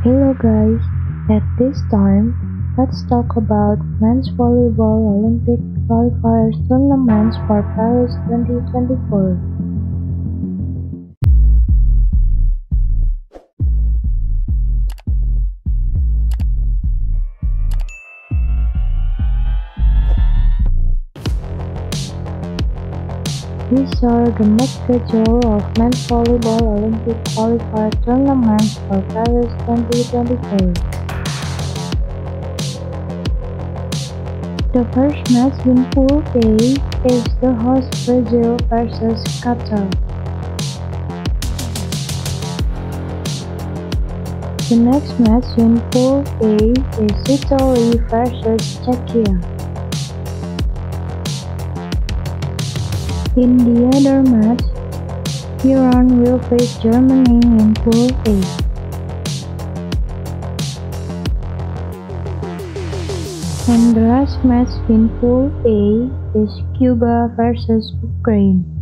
Hello guys, at this time, let's talk about men's volleyball Olympic qualifiers tournaments for Paris 2024. These are the next schedule of men's volleyball Olympic qualifier tournaments for Paris 2024. The first match in Pool A is the host Brazil versus Qatar. The next match in Pool A is Italy versus Czechia. In the other match, Iran will face Germany in Pool A. And the last match in Pool A is Cuba versus Ukraine.